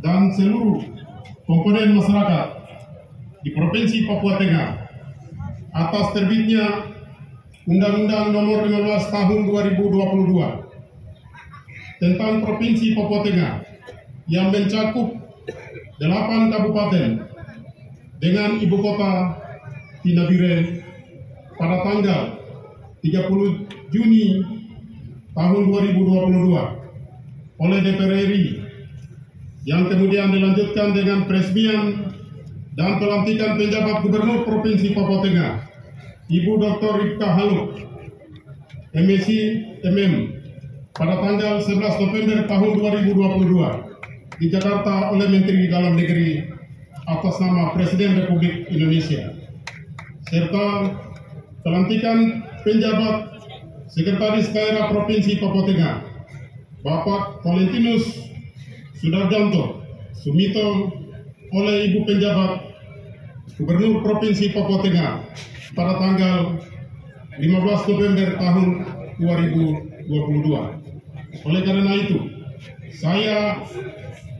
dan seluruh komponen masyarakat di Provinsi Papua Tengah atas terbitnya Undang-Undang Nomor 15 Tahun 2022 tentang Provinsi Papua Tengah yang mencakup 8 kabupaten dengan ibu kota Tinabire pada tanggal 30 Juni tahun 2022 oleh DPR RI, yang kemudian dilanjutkan dengan peresmian dan pelantikan penjabat Gubernur Provinsi Papua Tengah, Ibu Dr. Rifka Haluk, MSc MM, pada tanggal 11 November tahun 2022 di Jakarta oleh Menteri Dalam Negeri atas nama Presiden Republik Indonesia, serta pelantikan penjabat Sekretaris Daerah Provinsi Papua Tengah, Bapak Valentinus Sudarjanto Sumito oleh Ibu Penjabat Gubernur Provinsi Papua Tengah pada tanggal 15 November tahun 2022. Oleh karena itu, saya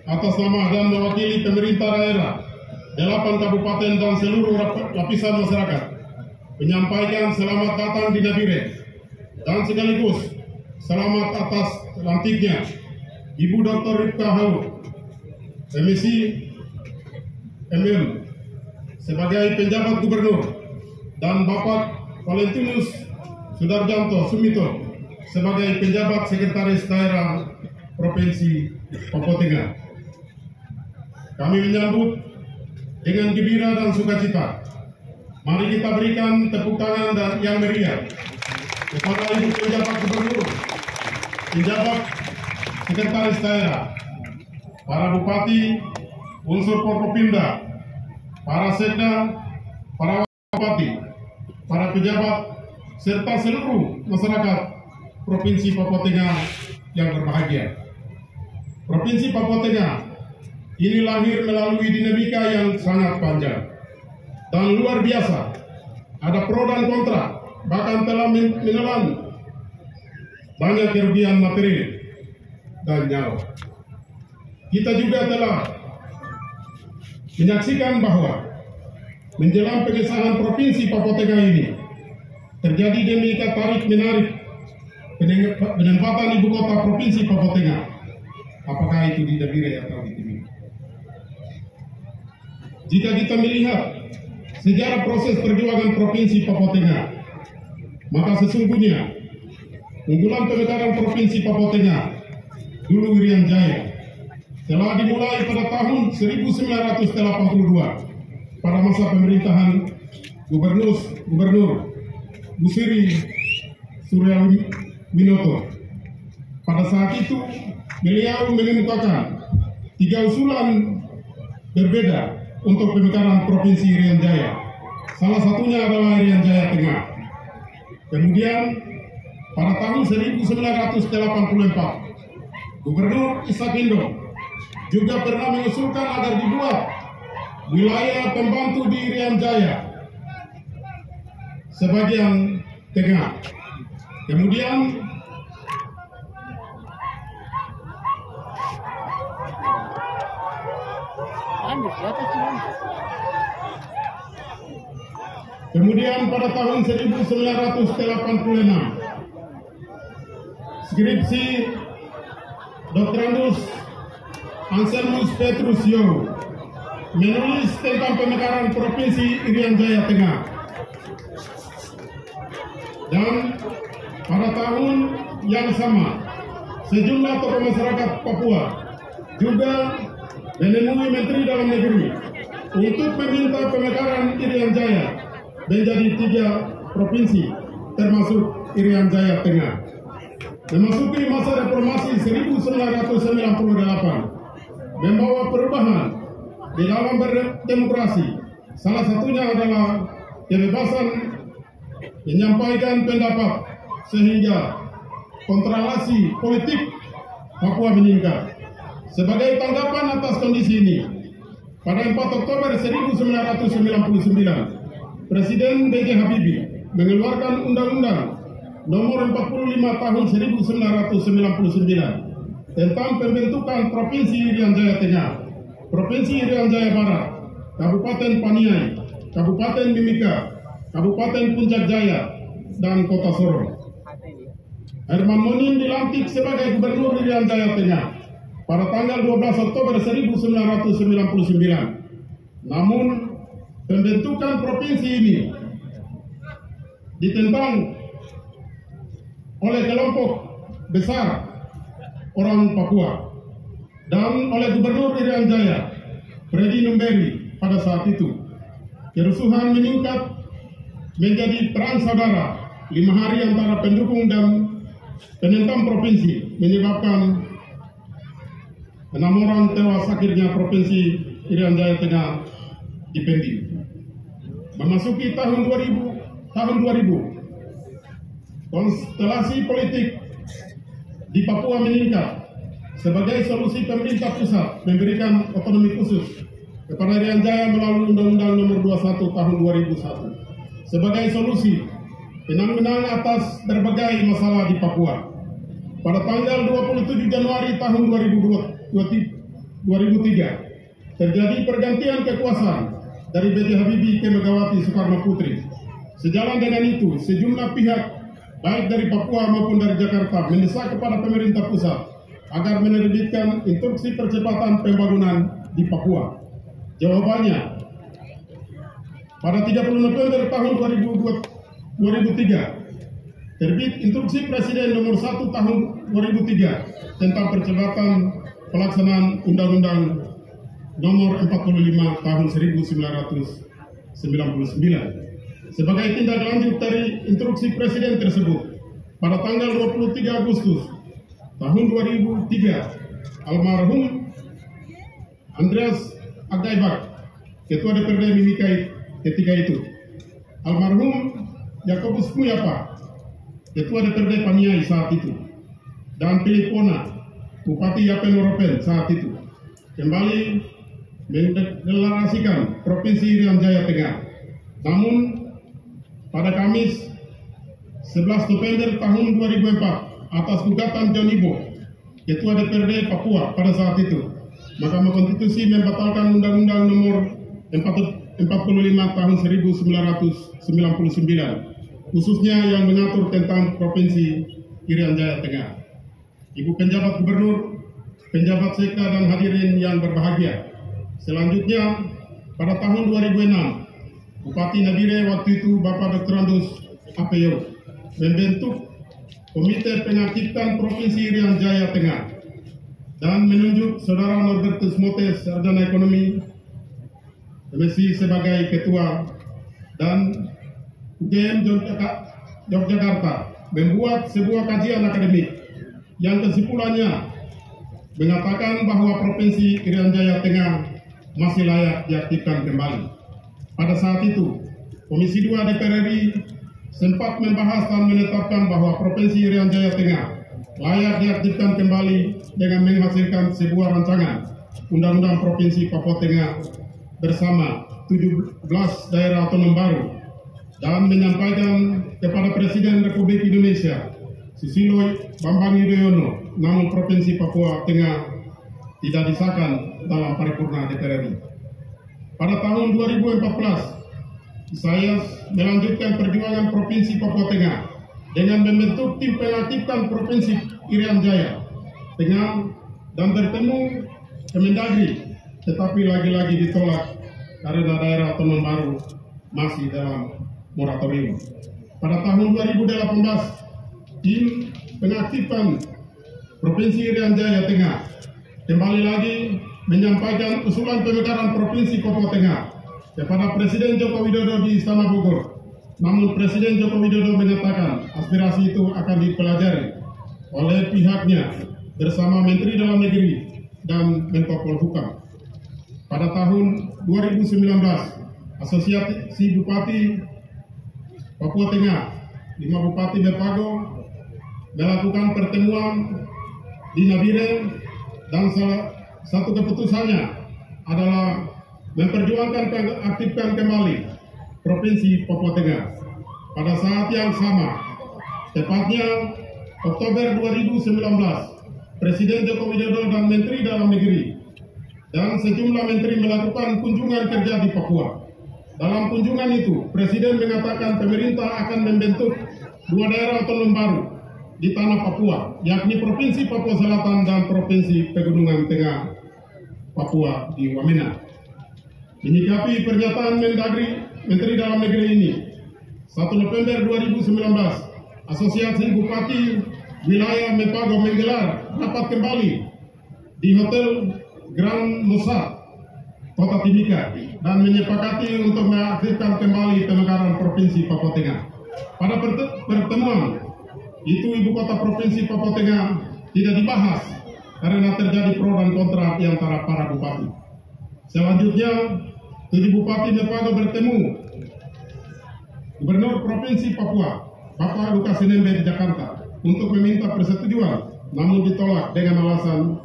atas nama dan mewakili pemerintah daerah 8 kabupaten dan seluruh lapisan masyarakat menyampaikan selamat datang di Nabire dan sekaligus selamat atas lantiknya Ibu Dr. Rifka Haluk, MSc MM, sebagai penjabat gubernur, dan Bapak Valentinus Sudarjanto Sumito sebagai penjabat Sekretaris Daerah Provinsi Papua Tengah. Kami menyambut dengan gembira dan sukacita. Mari kita berikan tepuk tangan dan yang meriah kepada Ibu Penjabat Gubernur, penjabat Sekretaris Daerah, para bupati, unsur Forkopimda, para sekda, para bupati, para pejabat, serta seluruh masyarakat Provinsi Papua Tengah yang berbahagia. Provinsi Papua Tengah ini lahir melalui dinamika yang sangat panjang dan luar biasa. Ada pro dan kontra, bahkan telah menelan banyak kerugian materi dan nyawa. Kita juga telah menyaksikan bahwa menjelang pengesahan Provinsi Papua Tengah ini terjadi dinamika tarik menarik penempatan ibu kota Provinsi Papua Tengah, apakah itu di Nabire atau di Timika. Jika kita melihat sejarah proses perjuangan Provinsi Papua Tengah, maka sesungguhnya unggulan pemekaran Provinsi Papua Tengah dulu Irian Jaya telah dimulai pada tahun 1982 pada masa pemerintahan Gubernur Busiri Suryawinoto. Pada saat itu beliau mengemukakan 3 usulan berbeda untuk pemekaran Provinsi Irian Jaya. Salah satunya adalah Irian Jaya Tengah. Kemudian pada tahun 1984 Gubernur Ishak Indo juga pernah mengusulkan agar dibuat wilayah pembantu di Irian Jaya sebagian tengah. Kemudian pada tahun 1986 skripsi Dr. Anselmus Petrus Yow menulis tentang pemekaran Provinsi Irian Jaya Tengah. Dan pada tahun yang sama sejumlah tokoh masyarakat Papua juga menemui Menteri Dalam Negeri untuk meminta pemekaran Irian Jaya menjadi 3 provinsi termasuk Irian Jaya Tengah. Memasuki masa reformasi 1998 membawa perubahan di dalam berdemokrasi. Salah satunya adalah kebebasan menyampaikan pendapat sehingga kontralasi politik Papua meningkat. Sebagai tanggapan atas kondisi ini, pada 4 Oktober 1999, Presiden B.J. Habibie mengeluarkan Undang-Undang Nomor 45 Tahun 1999 tentang pembentukan Provinsi Irian Jaya Tengah Provinsi Irian Jaya Barat, Kabupaten Paniai, Kabupaten Mimika, Kabupaten Puncak Jaya, dan Kota Sorong. Herman Monim dilantik sebagai Gubernur Irian Jaya Tengah pada tanggal 12 Oktober 1999. Namun, pembentukan provinsi ini ditentang oleh kelompok besar orang Papua dan oleh Gubernur Irian Jaya, Freddy Numberi pada saat itu. Kerusuhan meningkat menjadi perang saudara 5 hari antara pendukung dan penentang provinsi, menyebabkan 6 orang tewas. Akhirnya provinsi Irian Jaya Tengah dipending. Memasuki tahun 2000, konstelasi politik di Papua meningkat. Sebagai solusi, pemerintah pusat memberikan otonomi khusus kepada Irian Jaya melalui Undang-Undang Nomor 21 Tahun 2001 sebagai solusi penanganan atas berbagai masalah di Papua. Pada tanggal 27 Januari tahun 2003 terjadi pergantian kekuasaan dari B.J. Habibie ke Megawati Soekarno Putri. Sejalan dengan itu, sejumlah pihak baik dari Papua maupun dari Jakarta mendesak kepada pemerintah pusat agar menerbitkan instruksi percepatan pembangunan di Papua. Jawabannya, pada 30 November tahun 2003 terbit Instruksi Presiden Nomor 1 Tahun 2003 tentang percepatan pelaksanaan Undang-Undang Nomor 45 Tahun 1999. Sebagai tindak lanjut dari instruksi Presiden tersebut, pada tanggal 23 Agustus tahun 2003, almarhum Andreas Agaibak, Ketua DPRD Mimika ketika itu, almarhum Yakobus Muyapa, Ketua DPRD Paniai saat itu, dan Philip Pona, Bupati Yapen Moropen saat itu, kembali mendeklarasikan Provinsi Irian Jaya Tengah. Namun, pada Kamis 11 November tahun 2004, atas gugatan John Ibo, Ketua DPRD Papua pada saat itu, Mahkamah Konstitusi membatalkan Undang-Undang Nomor 45 Tahun 1999, khususnya yang mengatur tentang Provinsi Irian Jaya Tengah. Ibu penjabat Gubernur, penjabat Seka dan hadirin yang berbahagia. Selanjutnya, pada tahun 2006, Bupati Nabire waktu itu Bapak Dr. Andus Apeo membentuk Komite Pengaktifan Provinsi Irian Jaya Tengah dan menunjuk Saudara Norbertus Motes, Sarjana Ekonomi MSc sebagai ketua, dan UGM Yogyakarta membuat sebuah kajian akademik yang kesimpulannya mengatakan bahwa Provinsi Irian Jaya Tengah masih layak diaktifkan kembali. Pada saat itu, Komisi 2 DPR RI sempat membahas dan menetapkan bahwa Provinsi Irian Jaya Tengah layak diaktifkan kembali dengan menghasilkan sebuah rancangan Undang-Undang Provinsi Papua Tengah bersama 17 daerah otonom baru, dan menyampaikan kepada Presiden Republik Indonesia Susilo Bambang Yudhoyono, namun Provinsi Papua Tengah tidak disahkan dalam paripurna DPR RI. Pada tahun 2014, saya melanjutkan perjuangan Provinsi Papua Tengah dengan membentuk tim pengaktifan Provinsi Irian Jaya Tengah dan bertemu Kemendagri, tetapi lagi-lagi ditolak karena daerah otonom baru masih dalam moratorium. Pada tahun 2018, tim pengaktifan Provinsi Irian Jaya Tengah kembali lagi menyampaikan usulan pemekaran Provinsi Papua Tengah kepada Presiden Joko Widodo di Istana Bogor. Namun Presiden Joko Widodo menyatakan aspirasi itu akan dipelajari oleh pihaknya bersama Menteri Dalam Negeri dan Menko Polhukam. Pada tahun 2019, Asosiasi Bupati Papua Tengah, 5 Bupati Bepago, melakukan pertemuan di Nabire, dan salah satu keputusannya adalah memperjuangkan aktifkan kembali Provinsi Papua Tengah. Pada saat yang sama, tepatnya Oktober 2019, Presiden Joko Widodo dan Menteri Dalam Negeri dan sejumlah menteri melakukan kunjungan kerja di Papua. Dalam kunjungan itu, Presiden mengatakan pemerintah akan membentuk 2 daerah otonom baru di tanah Papua, yakni Provinsi Papua Selatan dan Provinsi Pegunungan Tengah Papua di Wamena. Menyikapi pernyataan Menteri Dalam Negeri ini, 1 November 2019, Asosiasi Bupati Wilayah Mepago menggelar rapat kembali di Hotel Grand Nusa, Kota Timika, dan menyepakati untuk mengaktifkan kembali pemekaran Provinsi Papua Tengah. Pada pertemuan itu, Ibu Kota Provinsi Papua Tengah tidak dibahas karena terjadi pro dan kontra di antara para bupati. Selanjutnya, 7 Bupati Mepago bertemu Gubernur Provinsi Papua, Bapak Lukas Nmb di Jakarta, untuk meminta persetujuan, namun ditolak dengan alasan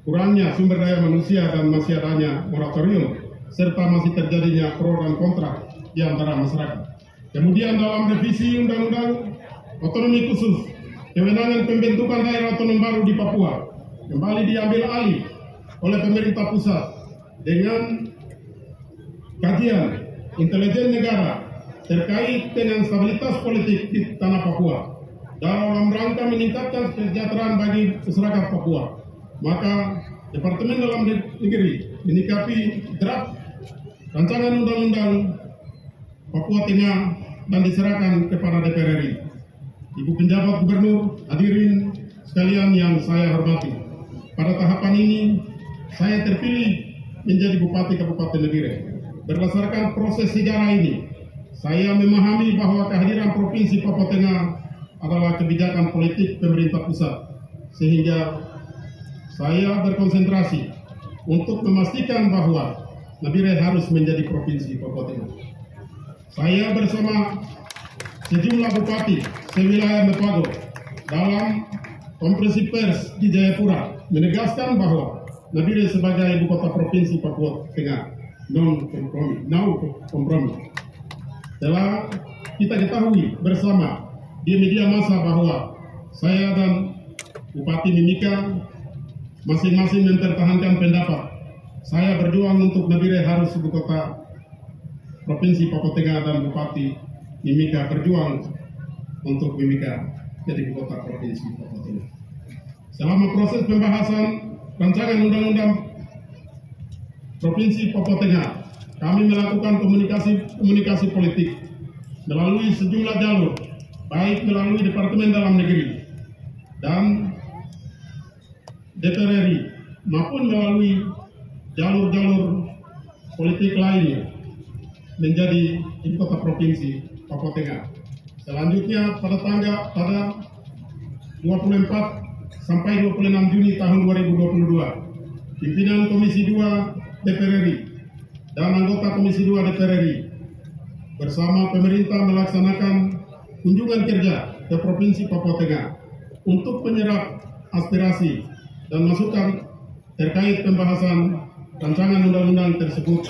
kurangnya sumber daya manusia dan masih adanya moratorium, serta masih terjadinya pro dan kontra di antara masyarakat. Kemudian dalam revisi Undang-Undang Otonomi Khusus, kewenangan pembentukan daerah otonom baru di Papua kembali diambil alih oleh pemerintah pusat dengan kajian intelijen negara terkait dengan stabilitas politik di tanah Papua dalam rangka meningkatkan kesejahteraan bagi masyarakat Papua. Maka Departemen Dalam Negeri menyikapi draft rancangan undang-undang Papua Tengah dan diserahkan kepada DPR RI. Ibu penjabat gubernur, hadirin sekalian yang saya hormati, pada tahapan ini saya terpilih menjadi Bupati Kabupaten Nabire. Berdasarkan proses sejarah ini, saya memahami bahwa kehadiran Provinsi Papua Tengah adalah kebijakan politik pemerintah pusat, sehingga saya berkonsentrasi untuk memastikan bahwa Nabire harus menjadi Provinsi Papua Tengah. Saya bersama sejumlah bupati sewilayah Mepago dalam konferensi pers di Jayapura menegaskan bahwa Nabire sebagai ibu kota Provinsi Papua Tengah no kompromi. Telah kita ketahui bersama di media massa bahwa saya dan Bupati Mimika masing-masing mempertahankan pendapat. Saya berjuang untuk Nabire harus ibu kota Provinsi Papua Tengah, dan Bupati Mimika berjuang untuk Mimika jadi ibu kota Provinsi Papua Tengah. Selama proses pembahasan rancangan undang-undang Provinsi Papua Tengah, kami melakukan komunikasi politik melalui sejumlah jalur, baik melalui Departemen Dalam Negeri dan DPR RI maupun melalui jalur-jalur politik lainnya menjadi ibu kota Provinsi Papua Tengah. Selanjutnya pada 24 sampai 26 Juni tahun 2022, pimpinan Komisi 2 DPR RI dan anggota Komisi 2 DPR RI bersama pemerintah melaksanakan kunjungan kerja ke Provinsi Papua Tengah untuk menyerap aspirasi dan masukan terkait pembahasan rancangan undang-undang tersebut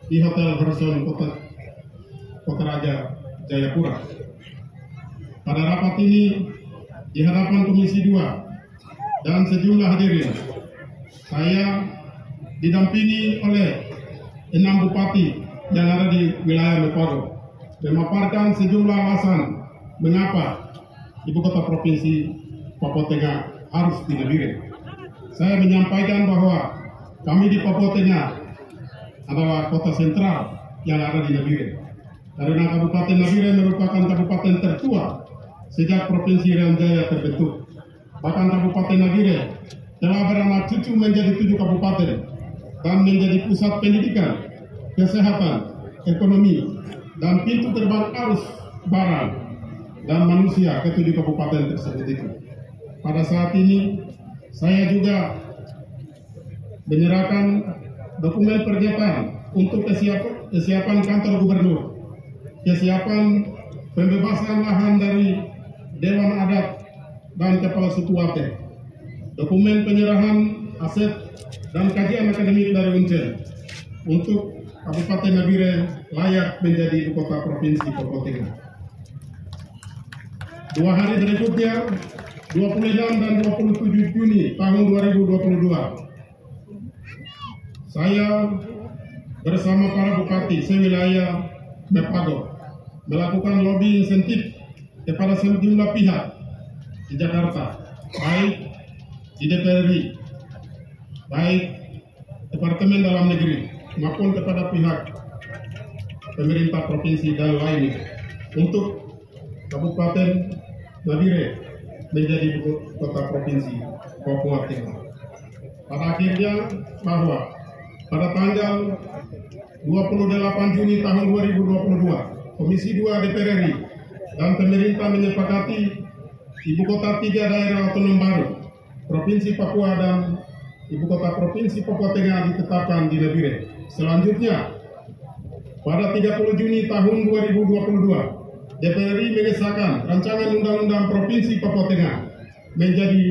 di Hotel Horizon Kota Raja Jayapura. Pada rapat ini di hadapan Komisi 2 dan sejumlah hadirin, saya didampingi oleh 6 bupati yang ada di wilayah Mepago, memaparkan sejumlah alasan mengapa ibu kota Provinsi Papua Tengah harus di Nabire. Saya menyampaikan bahwa kami di Papua Tengah adalah kota sentral yang ada di Nabire, karena Kabupaten Nabire merupakan kabupaten tertua sejak Provinsi Irian Jaya terbentuk. Bahkan Kabupaten Nabire telah beranak cucu menjadi 7 kabupaten dan menjadi pusat pendidikan, kesehatan, ekonomi, dan pintu terbang arus barang dan manusia ke 7 kabupaten tersebut itu. Pada saat ini, saya juga menyerahkan dokumen pernyataan untuk kesiapan kantor gubernur, kesiapan pembebasan lahan dari Dewan Adat dan Kepala Suku Wate, dokumen penyerahan aset dan kajian akademik dari Uncel untuk Kabupaten Nabire layak menjadi ibu kota Provinsi Papua Tengah. 2 hari berikutnya, 26 dan 27 Juni tahun 2022, saya bersama para bupati sewilayah Mepago melakukan lobby insentif kepada sejumlah pihak di Jakarta, baik di DPR RI, baik Departemen Dalam Negeri maupun kepada pihak pemerintah provinsi dan lainnya untuk Kabupaten Nabire menjadi ibu kota provinsi Papua Tengah. Pada akhirnya bahwa pada tanggal 28 Juni tahun 2022, Komisi 2 DPR RI dan pemerintah menyepakati ibu kota 3 daerah otonom baru, Provinsi Papua dan ibu kota Provinsi Papua Tengah ditetapkan di Nabire. Selanjutnya, pada 30 Juni tahun 2022, DPR RI mengesahkan rancangan Undang-Undang Provinsi Papua Tengah menjadi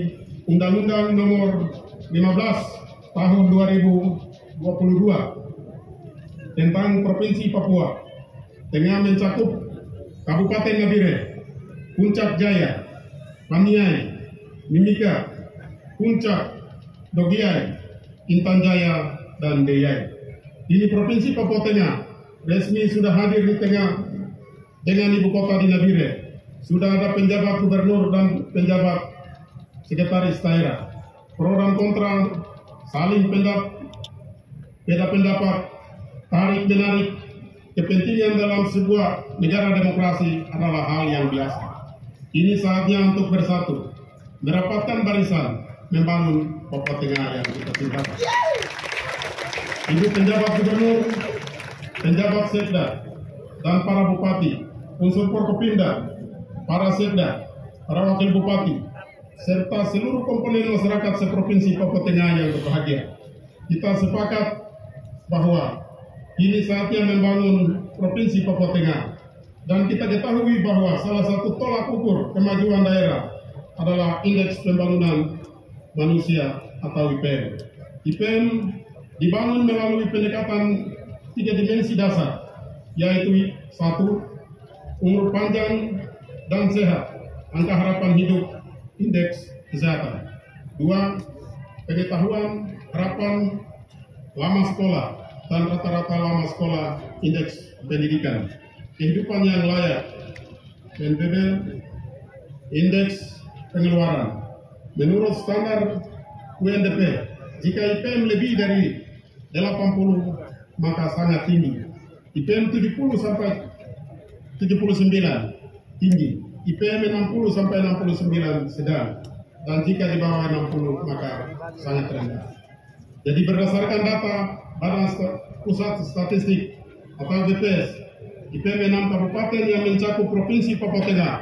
Undang-Undang Nomor 15 Tahun 2022 tentang Provinsi Papua Tengah mencakup Kabupaten Nabire, Puncak Jaya, Paniai, Mimika, Puncak, Dogiai, Intan Jaya, dan Deyai. Ini Provinsi Papua Tengah resmi sudah hadir di tengah dengan ibu kota di Nabire. Sudah ada penjabat gubernur dan penjabat sekretaris daerah. Program kontra, saling beda pendapat, tarik menarik kepentingan dalam sebuah negara demokrasi adalah hal yang biasa. Ini saatnya untuk bersatu, merapatkan barisan, membangun Papua Tengah yang kita cintakan. Ibu penjabat gubernur, penjabat sekda, dan para bupati, unsur Forkopimda, para sekda, para wakil bupati, serta seluruh komponen masyarakat seprovinsi Papua Tengah yang berbahagia. Kita sepakat bahwa ini saatnya membangun Provinsi Papua Tengah. Dan kita ketahui bahwa salah satu tolak ukur kemajuan daerah adalah Indeks Pembangunan Manusia atau IPM. IPM dibangun melalui pendekatan 3 dimensi dasar, yaitu 1. Umur panjang dan sehat, angka harapan hidup, indeks kesehatan. 2. Pengetahuan, harapan lama sekolah, dan rata-rata lama sekolah, indeks pendidikan. Kehidupan yang layak, PNBP, indeks pengeluaran. Menurut standar UNDP, jika IPM lebih dari 80, maka sangat tinggi. IPM 70 sampai 79 tinggi, IPM 60 sampai 69 sedang, dan jika di bawah 60 maka sangat rendah. Jadi berdasarkan data Badan Pusat Statistik atau BPS, IPM 6 kabupaten yang mencakup Provinsi Papua Tengah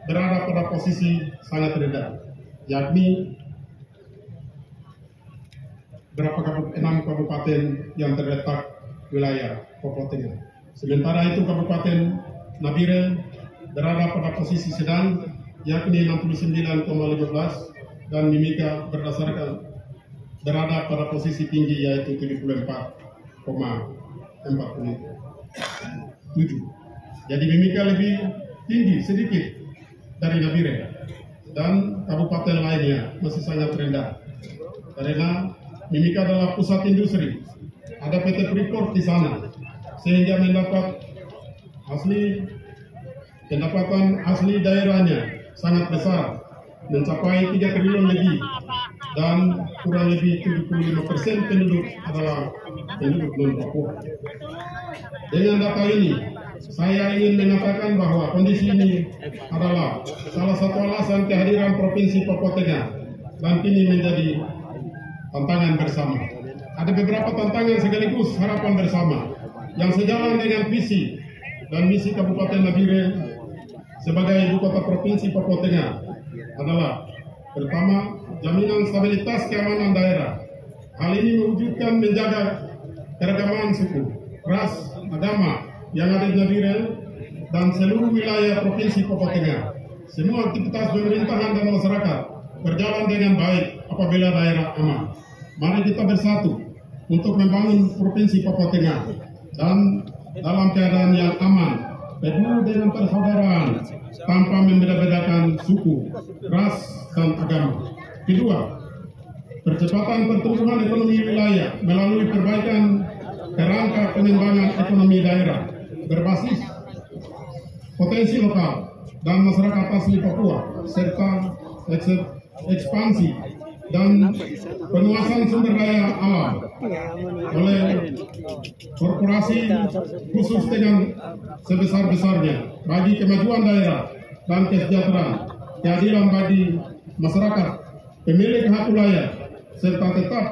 berada pada posisi sangat rendah, yakni berapa 6 kabupaten yang terletak wilayah Papua Tengah. Sementara itu Kabupaten Nabire berada pada posisi sedang, yakni 69,15, dan Mimika berada pada posisi tinggi, yaitu 74,47. Jadi Mimika lebih tinggi sedikit dari Nabire, dan kabupaten lainnya masih sangat rendah. Karena Mimika adalah pusat industri, ada PT Freeport di sana, sehingga mendapat pendapatan asli daerahnya sangat besar, mencapai 3 triliun lebih, dan kurang lebih 75% penduduk adalah penduduk non-Papua. Dengan data ini, saya ingin mengatakan bahwa kondisi ini adalah salah satu alasan kehadiran Provinsi Papua Tengah, dan kini menjadi tantangan bersama. Ada beberapa tantangan sekaligus harapan bersama yang sejalan dengan visi dan misi Kabupaten Nabire sebagai ibu kota Provinsi Papua Tengah adalah: pertama, jaminan stabilitas keamanan daerah. Hal ini mewujudkan menjaga keragaman suku, ras, agama yang ada di Nabire dan seluruh wilayah Provinsi Papua Tengah. Semua aktivitas pemerintahan dan masyarakat berjalan dengan baik apabila daerah aman. Mari kita bersatu untuk membangun Provinsi Papua Tengah dan dalam keadaan yang aman, penuh dengan persaudaraan, tanpa membeda-bedakan suku, ras, dan agama. Kedua, percepatan pertumbuhan ekonomi wilayah melalui perbaikan kerangka pengembangan ekonomi daerah berbasis potensi lokal dan masyarakat asli Papua, serta ekspansi dan penguasaan sumber daya alam oleh korporasi khusus dengan sebesar-besarnya bagi kemajuan daerah dan kesejahteraan, keadilan bagi masyarakat, pemilik hak wilayah, serta tetap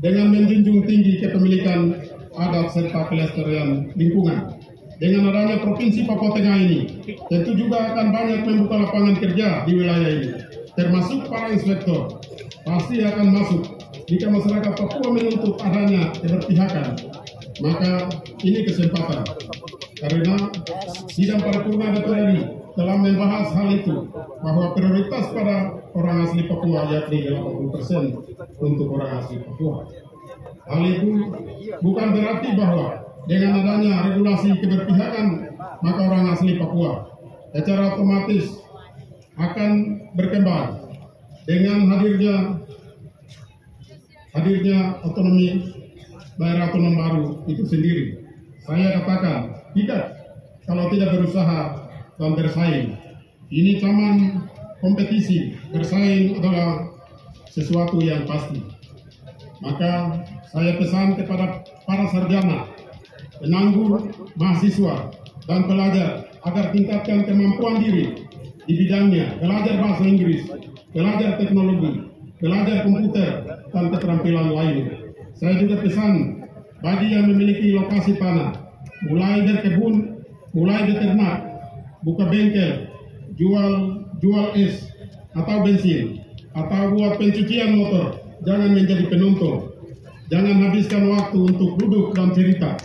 dengan menjunjung tinggi kepemilikan adat serta kelestarian lingkungan. Dengan adanya Provinsi Papua Tengah ini, tentu juga akan banyak membuka lapangan kerja di wilayah ini, termasuk para inspektor. Pasti akan masuk jika masyarakat Papua menuntut adanya keberpihakan. Maka ini kesempatan, karena sidang paripurna DPR RI telah membahas hal itu, bahwa prioritas pada orang asli Papua yakni 80% untuk orang asli Papua. Hal itu bukan berarti bahwa dengan adanya regulasi keberpihakan, maka orang asli Papua secara otomatis akan berkembang dengan hadirnya otonomi daerah otonom baru itu sendiri. Saya katakan tidak kalau tidak berusaha dan bersaing. Ini zaman kompetisi, bersaing adalah sesuatu yang pasti. Maka saya pesan kepada para sarjana, penganggur, mahasiswa, dan pelajar agar tingkatkan kemampuan diri di bidangnya, belajar bahasa Inggris, belajar teknologi, belajar komputer, dan keterampilan lainnya. Saya juga pesan bagi yang memiliki lokasi tanah, mulai berkebun, mulai beternak, buka bengkel, jual es atau bensin, atau buat pencucian motor, jangan menjadi penonton. Jangan habiskan waktu untuk duduk dan cerita.